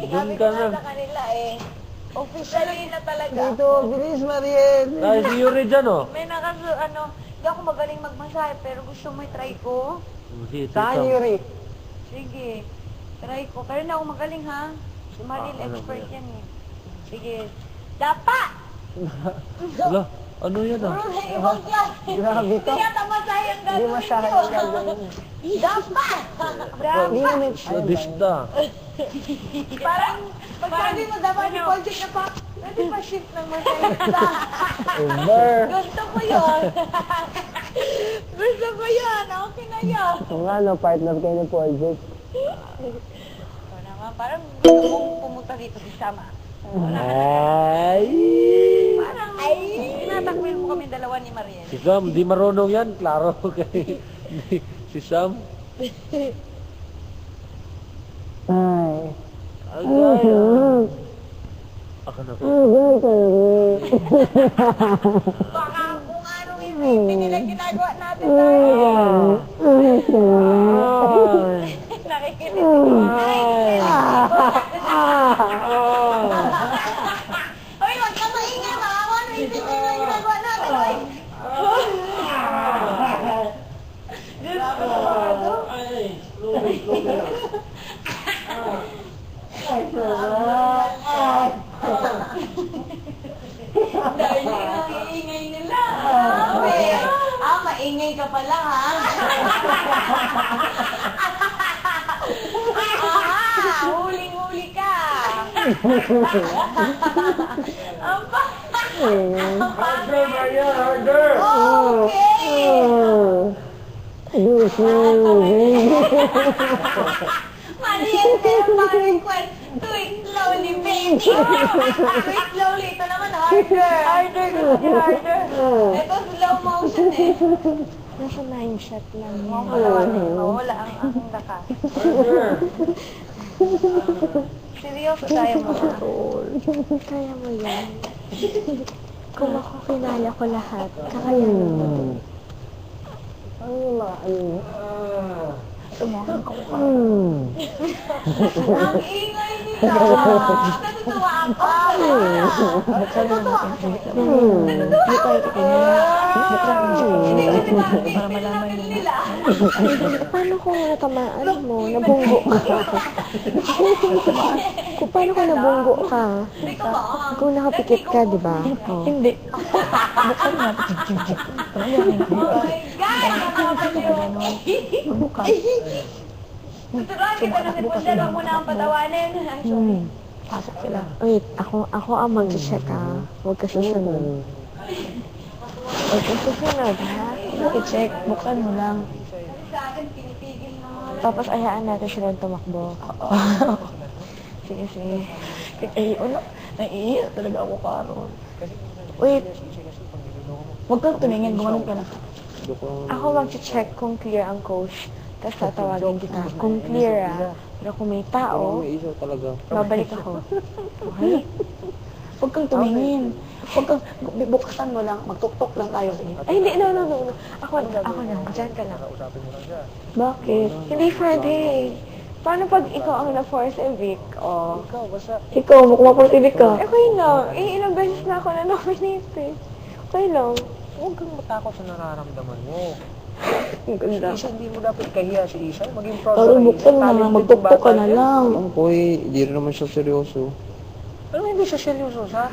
Doon Sabi ka ko nga na. sa kanila eh. Officially na talaga. Dito, bilis, Mariel. Dahil si Yuri dyan, oh. May hindi ako magaling magmasahe, pero gusto mo i-try ko? Si Saan, Yuri? Sige, try ko. Pero hindi ako magaling ha. Si Maril, ano expert ba yan? yan eh. Sige. Dapa! Wala, ano yan, ah? Puro sa ibang klase. Grabe to. Hindi yata masahe ang Hindi gagawin masahe ko. ang gagawin. Dapa! Hindi Dapa! naman. Sadista. Parang, pag sabi mo dapat ni Project na pa, pwede pa shift ng masahe. Over. Gusto ko yun. Gusto ko yun. Okay na yun. Kung ano, partner kayo ng project. Ikaw naman, parang gusto mong pumunta dito si Sama. Ay! Parang, tinatakbil mo kami dalawa ni Mariel. Si Sam, di marunong yan. Klaro kay si Sam. Ay. Agay. Ako na po. Baka kung anong hindi nila ginagawa natin tayo. Nakikinig ko. Hoy, wag ka maingay. Maawa na hindi nila ginagawa natin. Hoy. Dahil ang iingay nila. Maingay ka pala ha. Huling-huli ka. Aba. Harder, Maria, harder! Okay. Mariel, meron pa request. Do it slowly, baby. Do it slowly. Ito naman, harder. Harder. Harder. Ito, slow motion eh. Nasa 9 shot lang yan. Wala ang lakas. Seryoso tayo mga. Kaya mo yan. Kung ako kilala ko lahat, kakayanin mo. Ano yung mga ano? Tumahan ko pa. Ang ingay nila. Natutuwa ako. Natutuwa ako. Hindi tayo kanina. Para malaman nila. Paano kung natamaan mo, nabunggo ka? Paano kung nabunggo ka? Kung nakapikit ka, di ba? Hindi. Buksan nga. Oh my God! Nakakapagod. Tuturuan kita na si Pundan, huwag mo na ang patawanin. Pasok sila. Wait, ako ang mag-check ha. Huwag ka susunod. Huwag ka susunod ha. I-check, buksan mo lang. Sa akin, pinipigil na. Tapos ayaan natin silang tumakbo. Sige, sige. Naiiyak talaga ako karon. Wait, Huwag kang tumingin, gumanon ka na. ako mag-check kung clear ang coach. Tapos tatawagin kita. Kung clear pero kung may tao, May isaw talaga. babalik ako. Okay? Huwag kang tumingin. Huwag kang, buksan mo lang, magtuktok lang tayo. Ay, hindi, no. Ako na, dyan ka lang. Bakit? Hindi pwede. Paano pag ikaw ang na-force evict? Oh. Ikaw, basta. Ikaw, makumaportibik ka. Okay lang. Ilang beses na ako na-nominate eh. Okay lang. Huwag kang matakot sa nararamdaman mo. Ang ganda. Isa, hindi mo dapat kahiya si Isa. Maging proud Pero ka kay buksan mo Isa. na, magtuktok ka na lang. Ang koy, hindi rin naman siya seryoso. Ano hindi siya seryoso sa?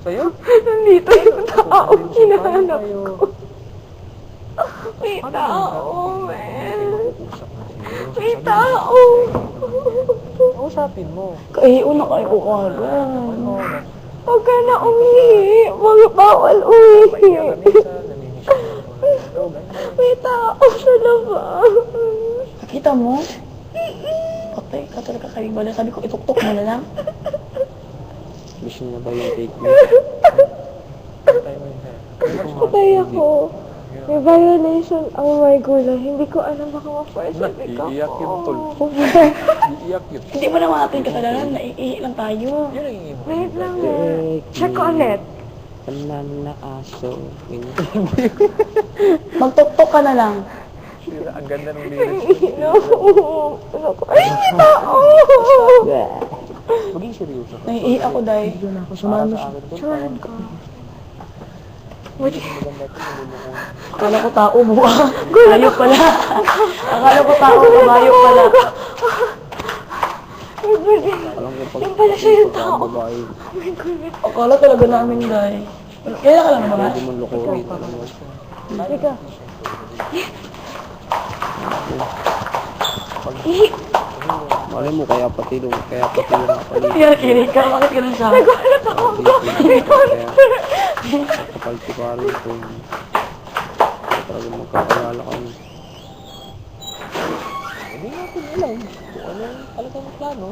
Sa'yo? Nandito yung tao. Hinahanap ko. May tao, man. May tao. Usapin mo. Kaya una kayo ko karon. Ano? Huwag ka na umihi. Huwag bawal umihi. May tao sa labas. Nakita mo? Patay ka talaga kayo. Bala sabi ko, ituktok mo na lang. Gusto niya ba yung take me? Patay ako. May violation. Oh my God. Hindi ko alam baka ma-force evict ako. Iiyak yun, tol. Iiyak yun. Hindi mo naman natin kasalanan, naiihi lang tayo. Yun ang imo. Wait lang. Check ko ulit. Tanan na aso. Magtuktok ka na lang. Ang ganda ng lyrics. No. Ay, may tao! Maging seryoso ka. Naiihi ako, Day. Para Sumama sa siya. akin to, Samahan ka. maganda ito, nalulungan. Akala ko tao mo. Hayop pala. Akala ko tao mo, hayop pala. Alam ko pag... Yung pala siya yung tao. Babae, Akala talaga namin, Day. Kaya ka lang ba? hindi mo lukuhin. Teka. Malay mo, kaya pati yung kapal. Kaya kinig ka, bakit ka nang sabi? Kapal si Karen ito. Talaga magkakalala kami. Hindi natin alam kung ano yung talagang plano.